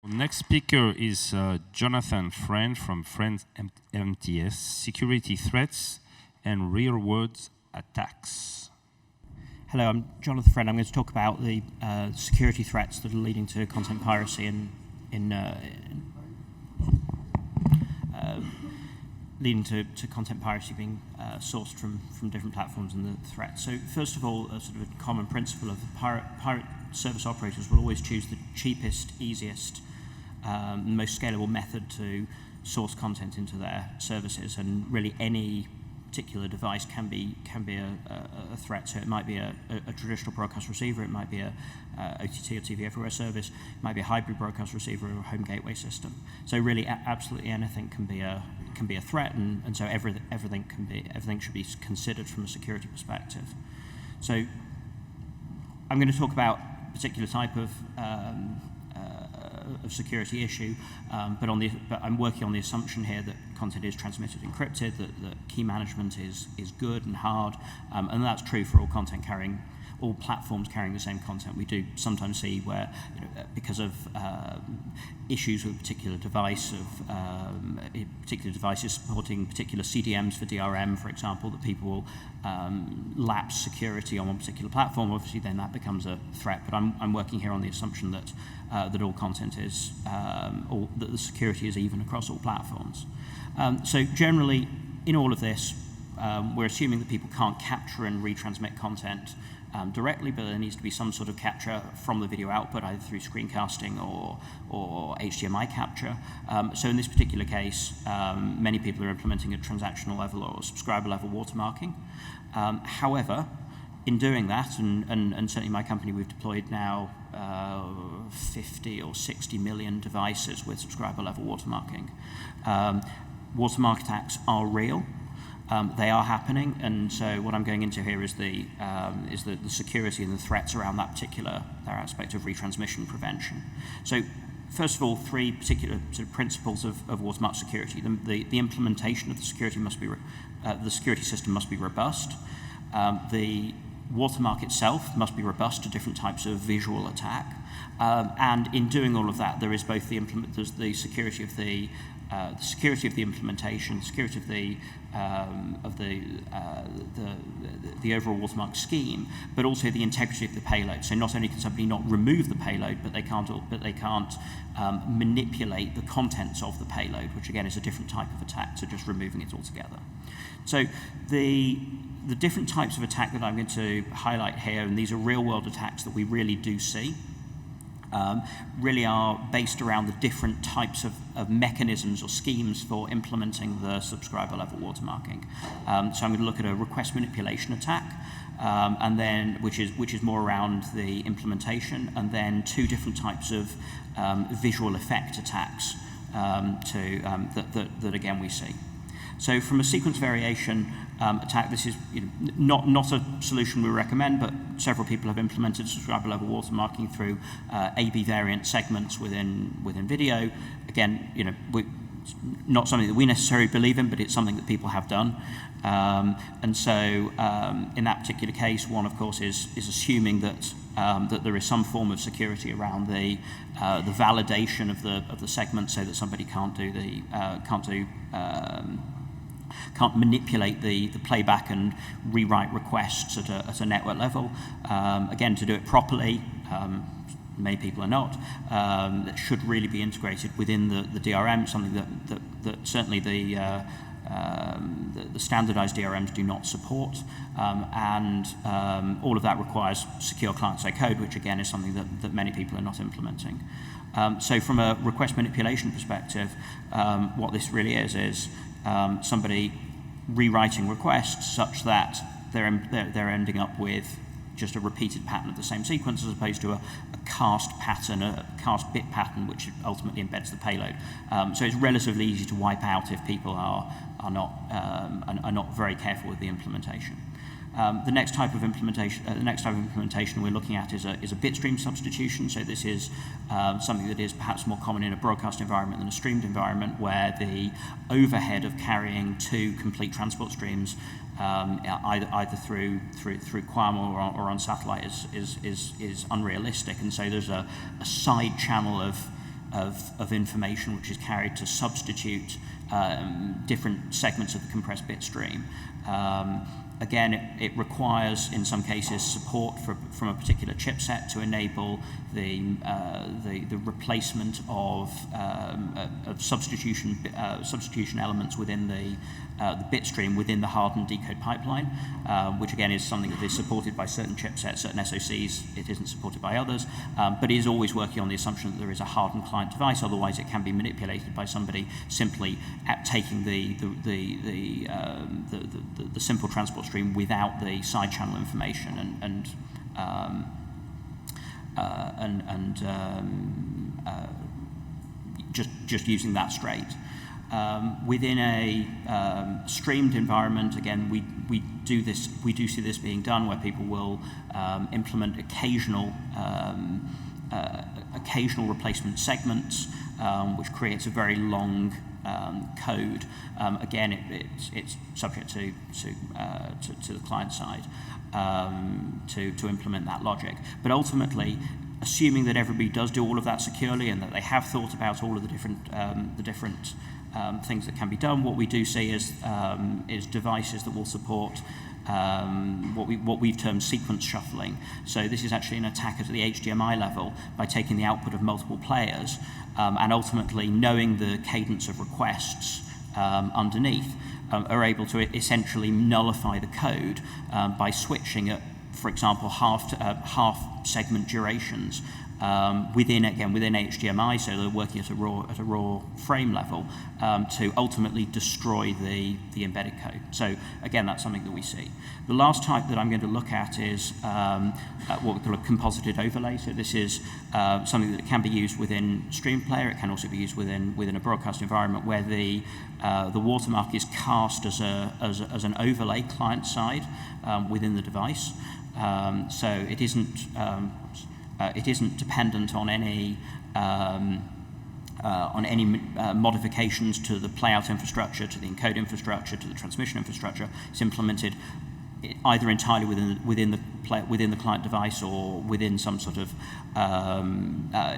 Next speaker is Jonathan Friend from Friend MTS, Security Threats and Real-World Attacks. Hello, I'm Jonathan Friend. I'm going to talk about the security threats that are leading to content piracy leading to content piracy being sourced from different platforms and the threats. So first of all, a sort of a common principle of pirate service operators will always choose the cheapest, easiest, most scalable method to source content into their services, and really any particular device can be a threat. So it might be a traditional broadcast receiver, it might be a OTT or TV everywhere service, it might be a hybrid broadcast receiver or a home gateway system. So really, absolutely anything can be a threat, and so everything should be considered from a security perspective. So I'm going to talk about a particular type of security issue, but I'm working on the assumption here that content is transmitted encrypted, that key management is good and hard, and that's true for all platforms carrying the same content. We do sometimes see where, because of issues with a particular device, particular devices supporting particular CDMs for DRM, for example, that people will lapse security on one particular platform. Obviously, then that becomes a threat. But I'm working here on the assumption that that all content is, that the security is even across all platforms. So generally, in all of this, we're assuming that people can't capture and retransmit content directly, but there needs to be some sort of capture from the video output, either through screencasting or HDMI capture. So in this particular case, many people are implementing a transactional level or subscriber level watermarking. However, in doing that, and certainly my company, we've deployed now 50 or 60 million devices with subscriber level watermarking. Watermark attacks are real. They are happening, and so what I'm going into here is the security and the threats around that particular aspect of retransmission prevention. So, first of all, three particular sort of principles of watermark security. The implementation of the security the security system must be robust. The watermark itself must be robust to different types of visual attack, and in doing all of that, there is both the security of the implementation, security of the overall watermark scheme, but also the integrity of the payload. So not only can somebody not remove the payload, but they can't manipulate the contents of the payload, which again is a different type of attack to just removing it altogether. So the different types of attack that I'm going to highlight here, and these are real-world attacks that we really do see, really are based around the different types of mechanisms or schemes for implementing the subscriber level watermarking. So I'm going to look at a request manipulation attack, and then which is more around the implementation, and then two different types of visual effect attacks that again we see. So from a sequence variation attack, this is not a solution we recommend, but several people have implemented subscriber level watermarking through AB variant segments within video. Again, not something that we necessarily believe in, but it's something that people have done. And so in that particular case, one of course is assuming that that there is some form of security around the validation of the segment, so that somebody can't manipulate the playback and rewrite requests at a network level. Again, to do it properly, many people are not. That should really be integrated within the DRM, something that certainly the standardized DRMs do not support, and all of that requires secure client-side code, which again is something that many people are not implementing. So from a request manipulation perspective, what this really is somebody rewriting requests such that they're ending up with just a repeated pattern of the same sequence, as opposed to a cast pattern, a cast bit pattern, which ultimately embeds the payload. So it's relatively easy to wipe out if people are not very careful with the implementation. The next type of implementation we're looking at is a bitstream substitution. So this is something that is perhaps more common in a broadcast environment than a streamed environment, where the overhead of carrying two complete transport streams, either through QAM or on satellite, is unrealistic, and so there's a side channel of of information which is carried to substitute different segments of the compressed bit stream. Again, it requires, in some cases, support from a particular chipset to enable the replacement of substitution elements within the bit stream within the hardened decode pipeline, which again is something that is supported by certain chipsets, certain SoCs. It isn't supported by others, but is always working on the assumption that there is a hardened client device. Otherwise, it can be manipulated by somebody simply taking the simple transport stream without the side channel information and just using that straight. Within a streamed environment, again, we do see this being done where people will implement occasional replacement segments, which creates a very long code. Again, it's subject to the client side to implement that logic. But ultimately, assuming that everybody does do all of that securely and that they have thought about all of the different things that can be done, what we do see is devices that will support what we've termed sequence shuffling. So this is actually an attack at the HDMI level by taking the output of multiple players and ultimately knowing the cadence of requests underneath, are able to essentially nullify the code by switching at, for example, half segment durations within HDMI, so they're working at a raw frame level to ultimately destroy the embedded code. So again, that's something that we see. The last type that I'm going to look at is what we call a composited overlay. So this is something that can be used within Stream Player. It can also be used within a broadcast environment where the watermark is cast as an overlay client side within the device. So it isn't dependent on any modifications to the playout infrastructure, to the encode infrastructure, to the transmission infrastructure. It's implemented either entirely within the client device or within some sort of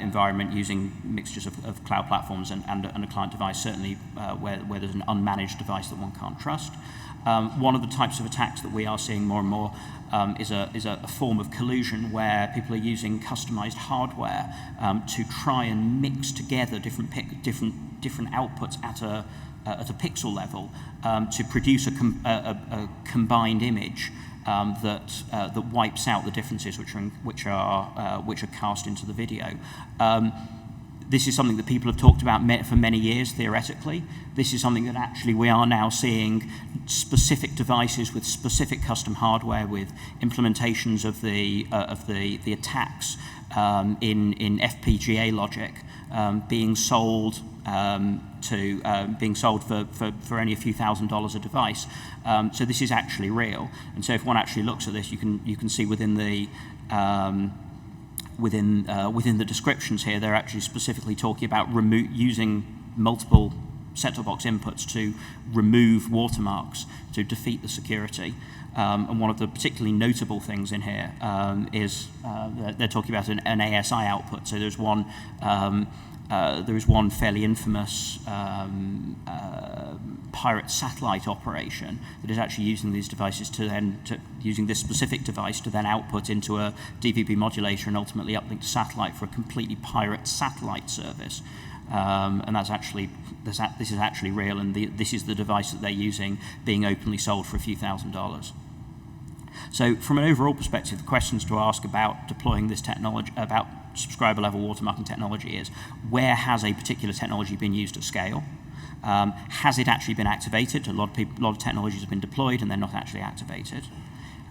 environment using mixtures of cloud platforms and a client device, certainly where there's an unmanaged device that one can't trust. One of the types of attacks that we are seeing more and more is a form of collusion where people are using customized hardware to try and mix together different outputs at a pixel level to produce a combined image that wipes out the differences which are cast into the video. This is something that people have talked about for many years, theoretically. This is something that actually we are now seeing specific devices with specific custom hardware, with implementations of the attacks in FPGA logic being sold for only a few $1,000s a device. So this is actually real. And so if one actually looks at this, you can see within the descriptions here, they're actually specifically talking about using multiple set-top box inputs to remove watermarks to defeat the security. And one of the particularly notable things in here is they're talking about an ASI output. So there's one fairly infamous pirate satellite operation that is actually using these devices using this specific device to then output into a DVB modulator and ultimately uplink to satellite for a completely pirate satellite service. And this is actually real, and this is the device that they're using being openly sold for a few $1,000s. So from an overall perspective, the questions to ask about deploying this technology, about subscriber level watermarking technology, is where has a particular technology been used at scale? Has it actually been activated? A lot of technologies have been deployed and they're not actually activated.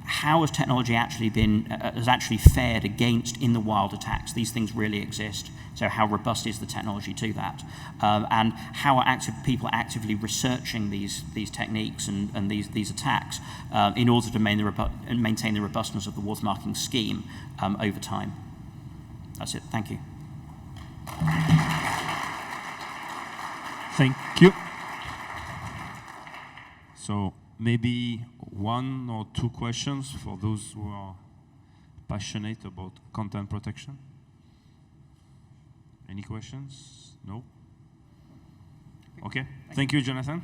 How has technology actually fared against in the wild attacks? These things really exist. So how robust is the technology to that? And how are people actively researching these techniques and these attacks in order to maintain the robustness of the watermarking scheme over time? That's it. Thank you. Thank you. So maybe one or two questions for those who are passionate about content protection. Any questions? No? Okay. Thank you, Jonathan.